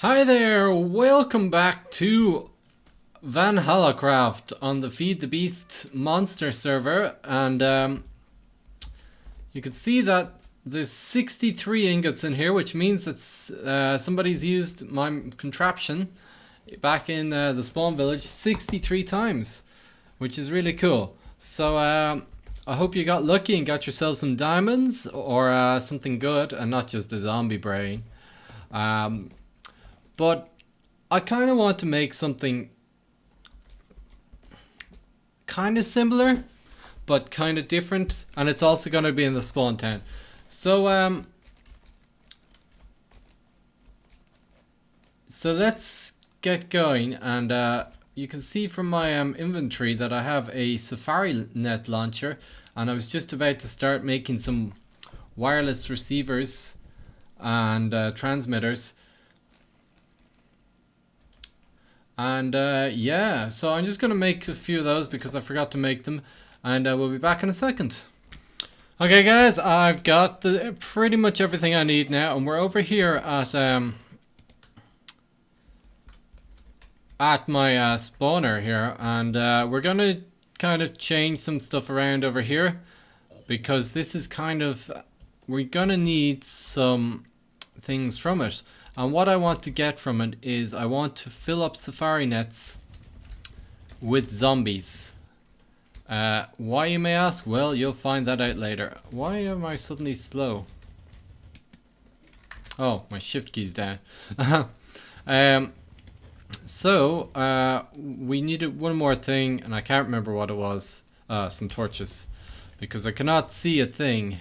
Hi there, welcome back to Valhalla Craft on the Feed the Beast monster server, and you can see that there's 63 ingots in here, which means that somebody's used my contraption back in the spawn village 63 times, which is really cool. So I hope you got lucky and got yourself some diamonds or something good and not just a zombie brain. But I kind of want to make something kind of similar, but kind of different, and it's also going to be in the spawn town. So let's get going, and you can see from my inventory that I have a Safari net launcher, and I was just about to start making some wireless receivers and transmitters. And yeah, so I'm just going to make a few of those because I forgot to make them, and we'll be back in a second. Okay guys, I've got pretty much everything I need now, and we're over here at my spawner here, and we're going to kind of change some stuff around over here because this is kind of, we're going to need some things from it. And what I want to get from it is I want to fill up safari nets with zombies. Why, you may ask? Well, you'll find that out later. Why am I suddenly slow? Oh, my shift key's down. We needed one more thing, and I can't remember what it was. Some torches. Because I cannot see a thing.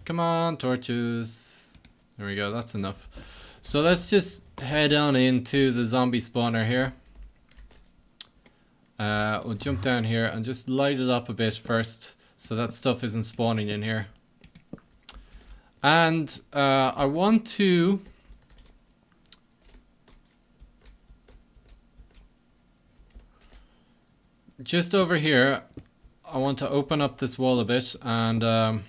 Come on, torches. There we go, that's enough. So let's just head on into the zombie spawner here. We'll jump down here and just light it up a bit first so that stuff isn't spawning in here. And I want to just over here, I want to open up this wall a bit, and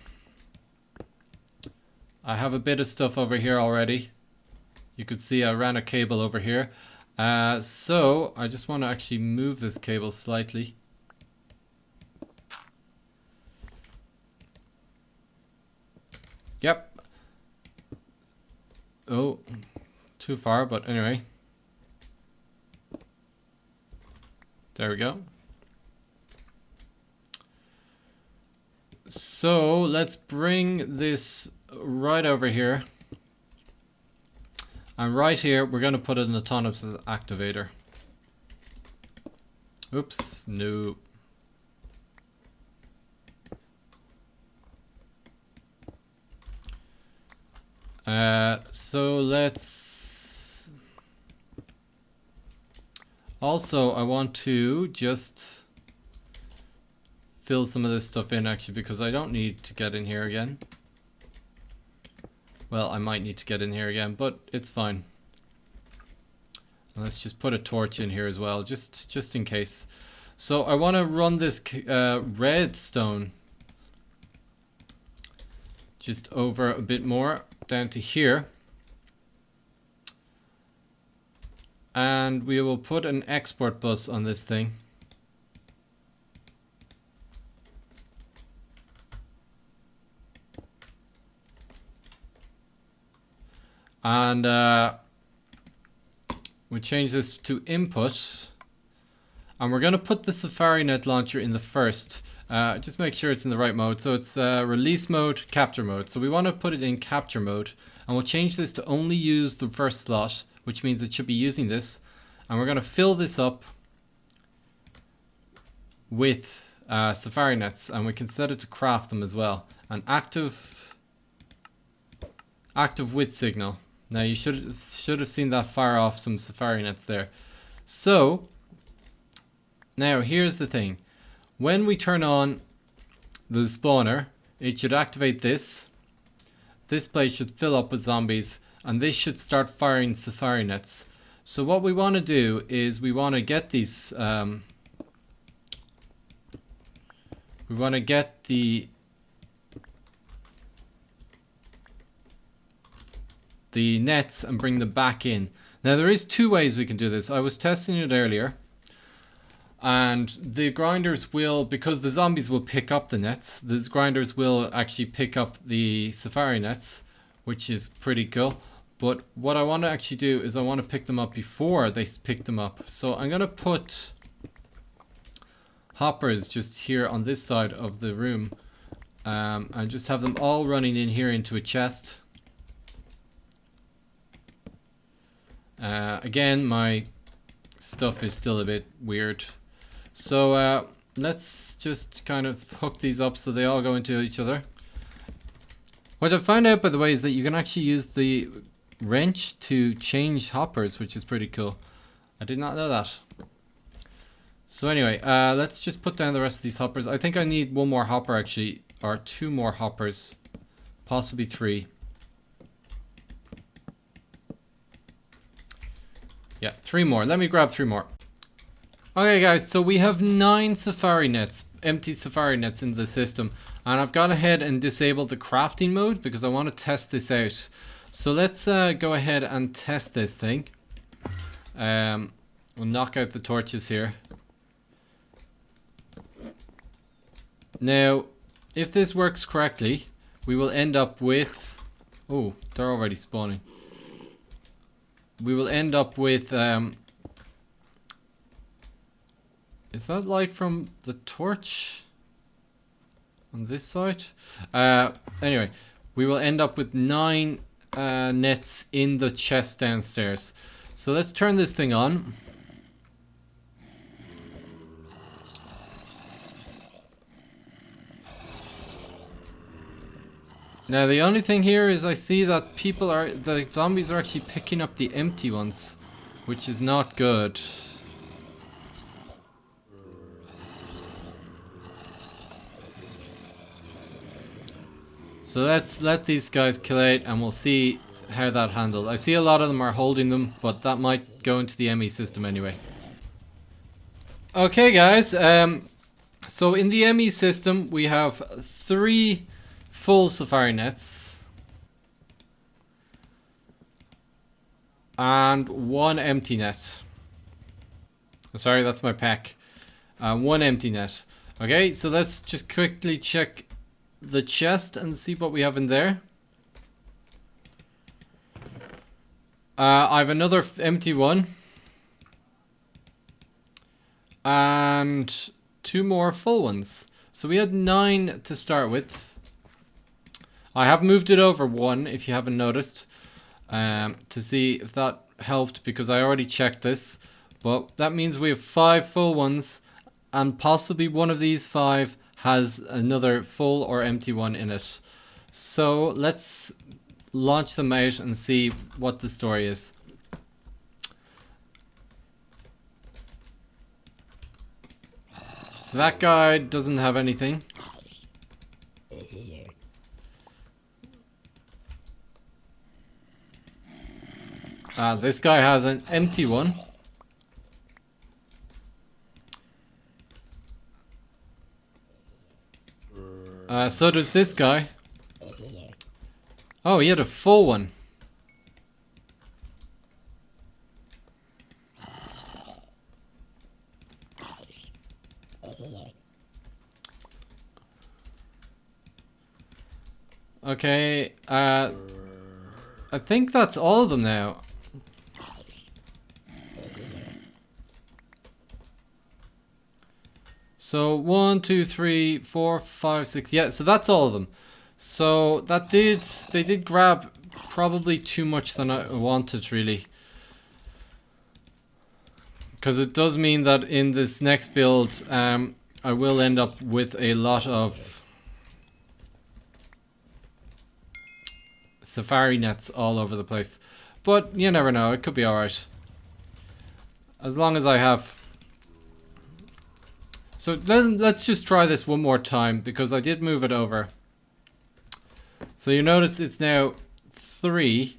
I have a bit of stuff over here already. You could see I ran a cable over here. So I just want to actually move this cable slightly. Yep. Oh, too far, but anyway. There we go. So let's bring this right over here, and right here we're going to put an autonomous activator. Oops, no. So let's also, I want to just fill some of this stuff in actually, because I don't need to get in here again. Well, I might need to get in here again, but it's fine. And let's just put a torch in here as well, just in case. So I want to run this redstone just over a bit more down to here. And we will put an export bus on this thing. And we change this to input, and we're going to put the Safari Net launcher in the first. Just make sure it's in the right mode. So it's release mode, capture mode. So we want to put it in capture mode, and we'll change this to only use the first slot, which means it should be using this. And we're going to fill this up with Safari Nets, and we can set it to craft them as well. An active with signal. Now you should have seen that fire off some Safari Nets there. So now here's the thing. When we turn on the spawner, it should activate this. This place should fill up with zombies, and this should start firing Safari Nets. So what we want to do is we want to get these we want to get the the nets and bring them back in. Now there is two ways we can do this. I was testing it earlier, and the grinders will, because the zombies will pick up the nets, the grinders will actually pick up the safari nets, which is pretty cool. But what I want to actually do is I want to pick them up before they pick them up. So I'm going to put hoppers just here on this side of the room, and just have them all running in here into a chest. Again, my stuff is still a bit weird. So let's just kind of hook these up so they all go into each other. What I found out, by the way, is that you can actually use the wrench to change hoppers, which is pretty cool. I did not know that. So anyway, let's just put down the rest of these hoppers. I think I need one more hopper actually, or two more hoppers, possibly three. Yeah, three more. Let me grab three more. Okay guys, so we have 9 safari nets, empty safari nets in the system. And I've gone ahead and disabled the crafting mode because I want to test this out. So let's go ahead and test this thing. We'll knock out the torches here. Now, if this works correctly, we will end up with... Oh, they're already spawning. We will end up with... Is that light from the torch on this side? Anyway, we will end up with 9 nets in the chest downstairs. So let's turn this thing on. Now the only thing here is I see that the zombies are actually picking up the empty ones, which is not good. So let's let these guys collate and we'll see how that handles. I see a lot of them are holding them, but that might go into the ME system anyway. Okay guys, so in the ME system we have 3 full safari nets and 1 empty net. Sorry, that's my pack. 1 empty net. Okay, so let's just quickly check the chest and see what we have in there. I have another empty one and 2 more full ones. So we had 9 to start with. I have moved it over 1, if you haven't noticed, to see if that helped, because I already checked this. But that means we have 5 full ones, and possibly one of these 5 has another full or empty one in it. So let's launch them out and see what the story is. So that guy doesn't have anything. This guy has an empty one. So does this guy. Oh, he had a full one. Okay, I think that's all of them now. So 1, 2, 3, 4, 5, 6. Yeah, so that's all of them. So they did grab probably too much than I wanted, really. Because it does mean that in this next build, I will end up with a lot of safari nets all over the place. But you never know, it could be alright. As long as I have... So then let's just try this one more time, because I did move it over. So you notice it's now 3.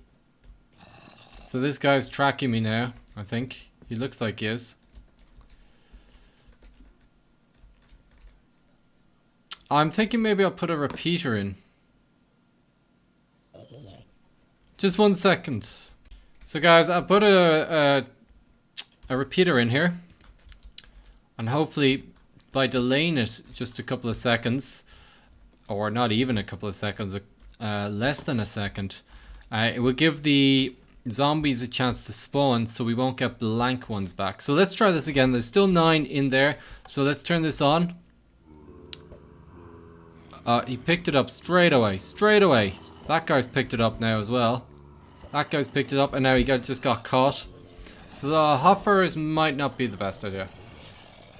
So this guy's tracking me now, I think. He looks like he is. I'm thinking maybe I'll put a repeater in. Just 1 second. So guys, I put a repeater in here. And hopefully by delaying it just a couple of seconds, or not even a couple of seconds, less than a second, it will give the zombies a chance to spawn so we won't get blank ones back. So let's try this again. There's still 9 in there. So let's turn this on. He picked it up straight away. Straight away. That guy's picked it up now as well. That guy's picked it up and now he just got caught. So the hoppers might not be the best idea.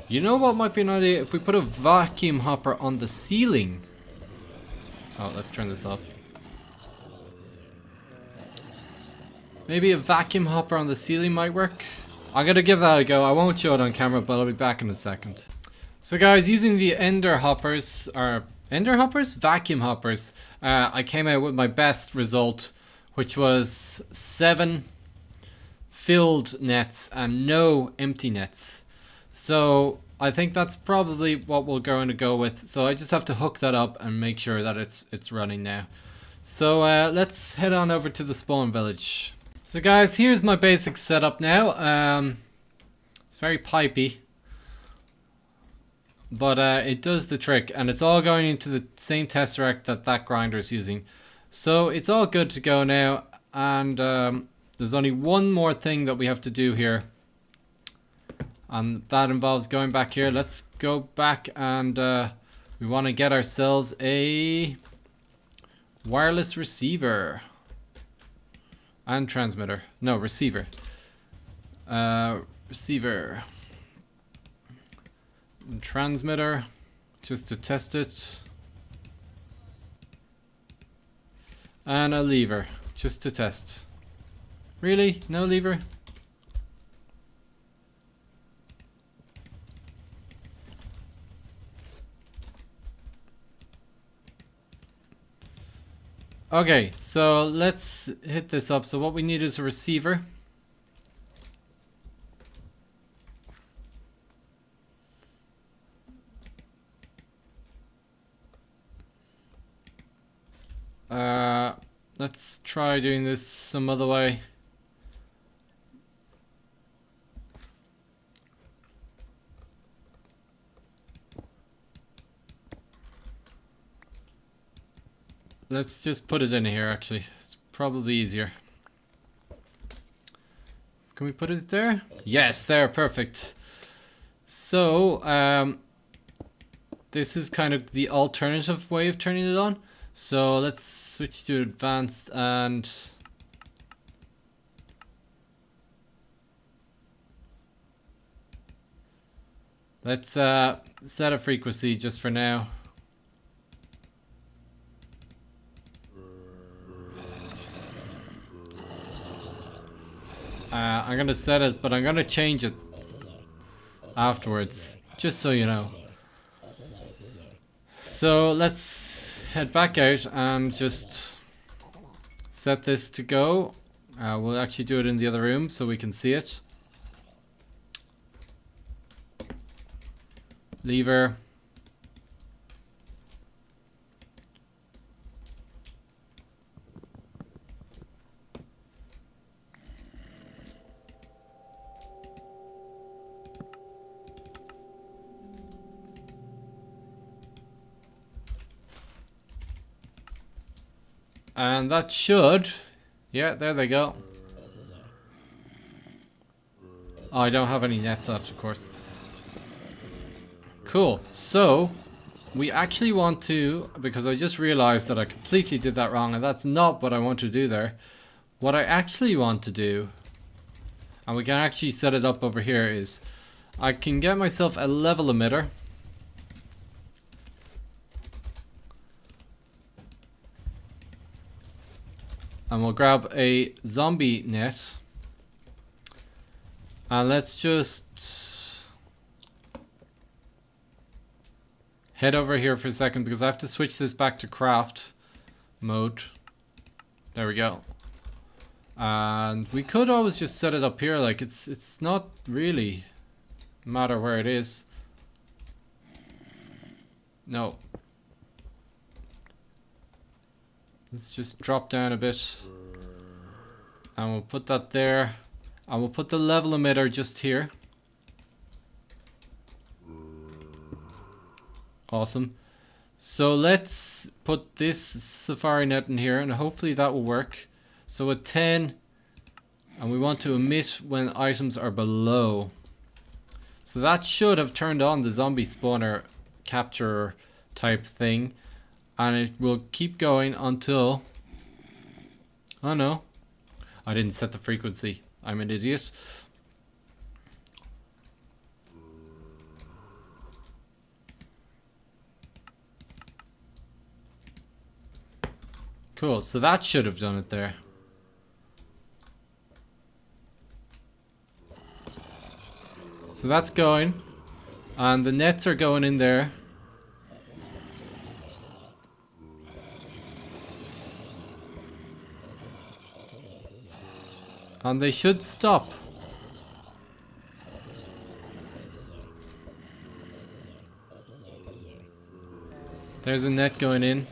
You know what might be an idea? If we put a vacuum hopper on the ceiling. Oh, let's turn this off. Maybe a vacuum hopper on the ceiling might work. I'm gonna give that a go. I won't show it on camera, but I'll be back in a second. So guys, using the ender hoppers, or ender hoppers? Vacuum hoppers. I came out with my best result, which was 7 filled nets and no empty nets. So I think that's probably what we're going to go with. So I just have to hook that up and make sure that it's running now. So let's head on over to the spawn village. So guys, here's my basic setup now. It's very pipey, but it does the trick, and it's all going into the same tesseract that grinder is using. So it's all good to go now, and there's only one more thing that we have to do here. And that involves going back here. Let's go back and we want to get ourselves a wireless receiver. And transmitter. No, receiver. Receiver. And transmitter. Just to test it. And a lever. Just to test. Really? No lever? Okay, so let's hit this up. So what we need is a receiver. Let's try doing this some other way. Let's just put it in here, actually. It's probably easier. Can we put it there? Yes, there, perfect. So, this is kind of the alternative way of turning it on. So let's switch to advanced and let's set a frequency just for now. I'm gonna set it, but I'm gonna change it afterwards, just so you know. So let's head back out and just set this to go. We'll actually do it in the other room so we can see it. Lever. And that should, yeah, there they go. Oh, I don't have any nets left, of course. Cool, so we actually want to, because I just realized that I completely did that wrong and that's not what I want to do there. What I actually want to do, and we can actually set it up over here, is I can get myself a level emitter. And we'll grab a zombie net. And let's just head over here for a second because I have to switch this back to craft mode. There we go. And we could always just set it up here, like it's not really matter where it is. No. Let's just drop down a bit. And we'll put that there. And we'll put the level emitter just here. Awesome. So let's put this safari net in here and hopefully that will work. So at 10, and we want to emit when items are below. So that should have turned on the zombie spawner capture type thing. And it will keep going until... Oh no. I didn't set the frequency. I'm an idiot. Cool, so that should have done it there. So that's going. And the nets are going in there. And they should stop. There's a net going in.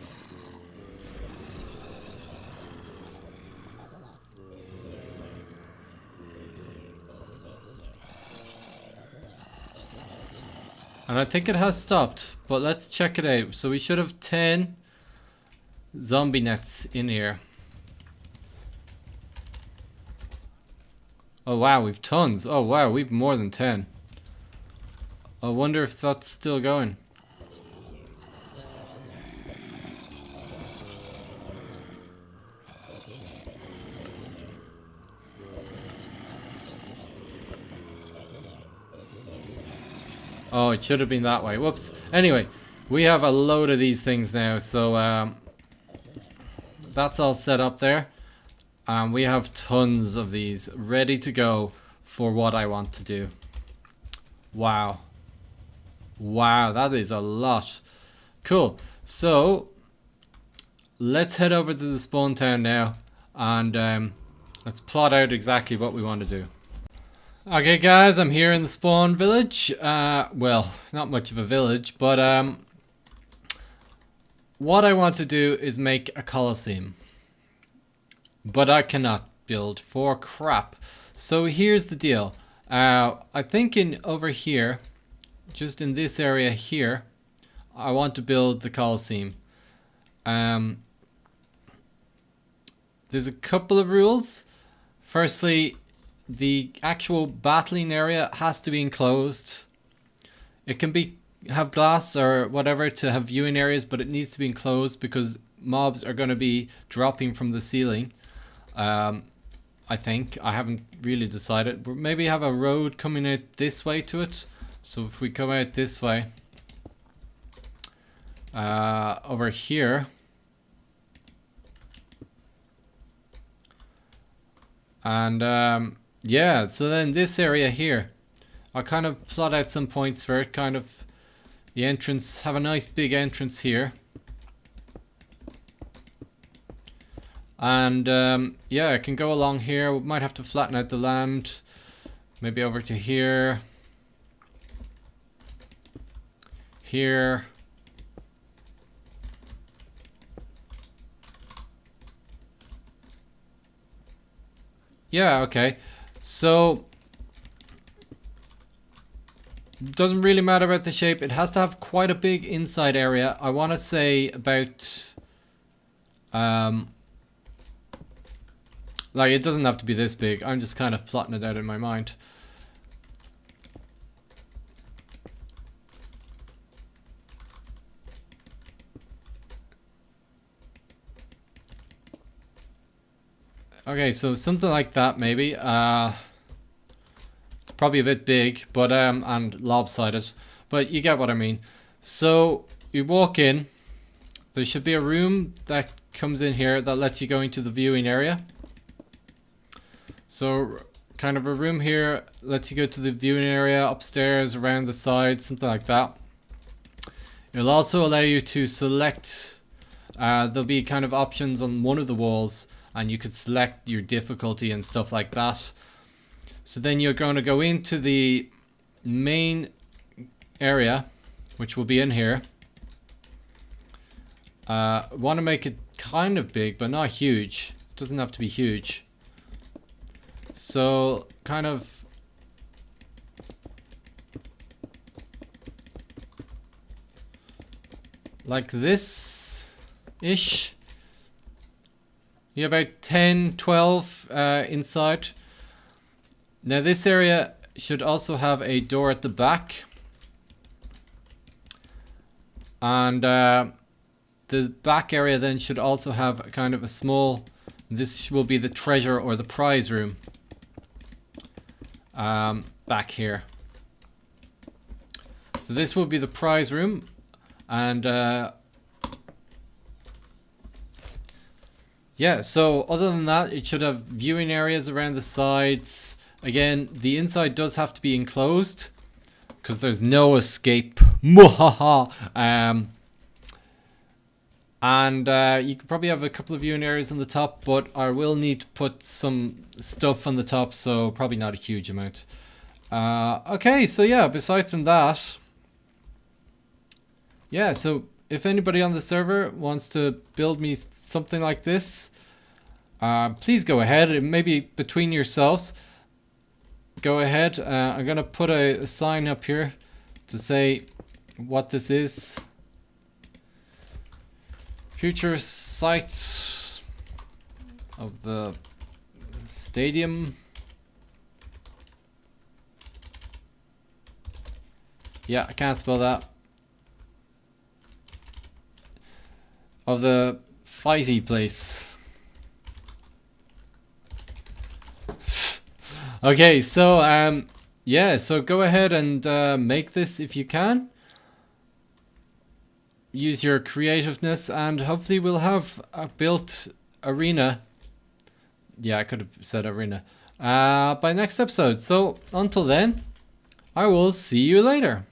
And I think it has stopped, but let's check it out. So we should have 10 zombie nets in here. Oh wow, we've tons. Oh wow, we've more than 10. I wonder if that's still going. Oh, it should have been that way. Whoops. Anyway, we have a load of these things now, so that's all set up there. We have tons of these ready to go for what I want to do. Wow. Wow, that is a lot. Cool. So, let's head over to the spawn town now and let's plot out exactly what we want to do. Okay guys, I'm here in the spawn village. Well, not much of a village, but what I want to do is make a coliseum. But I cannot build for crap. So here's the deal. I think over here, just in this area here, I want to build the coliseum. There's a couple of rules. Firstly, the actual battling area has to be enclosed. It can have glass or whatever to have viewing areas, but it needs to be enclosed because mobs are going to be dropping from the ceiling. I think. I haven't really decided. Maybe have a road coming out this way to it. So if we come out this way, over here, and yeah, so then this area here, I'll kind of plot out some points for it, kind of the entrance, have a nice big entrance here. And yeah, I can go along here. We might have to flatten out the land, maybe over to here, here. Yeah, okay. So, doesn't really matter about the shape. It has to have quite a big inside area. I want to say about, like, it doesn't have to be this big. I'm just kind of plotting it out in my mind. Okay, so something like that maybe. It's probably a bit big, but and lopsided, but you get what I mean. So you walk in, there should be a room that comes in here that lets you go into the viewing area. So kind of a room here lets you go to the viewing area, upstairs, around the side, something like that. It'll also allow you to select, there'll be kind of options on one of the walls and you could select your difficulty and stuff like that. So then you're going to go into the main area, which will be in here. Want to make it kind of big, but not huge. It doesn't have to be huge. So kind of like this ish. Yeah, about 10, 12 inside. Now this area should also have a door at the back. And the back area then should also have kind of a small, this will be the treasure or the prize room. Back here. So this will be the prize room. And yeah, so other than that, it should have viewing areas around the sides. Again, the inside does have to be enclosed because there's no escape. Mwahaha. And you could probably have a couple of viewing areas on the top, but I will need to put some stuff on the top, so probably not a huge amount. Okay, so yeah, besides from that, yeah, so if anybody on the server wants to build me something like this, please go ahead. Maybe between yourselves, go ahead. I'm gonna put a sign up here to say what this is. Future site of the stadium. Yeah, I can't spell that. Of the fighty place. Okay, so yeah, so go ahead and make this if you can. Use your creativeness, and hopefully we'll have a built arena. Yeah, I could have said arena. By next episode. So until then, I will see you later.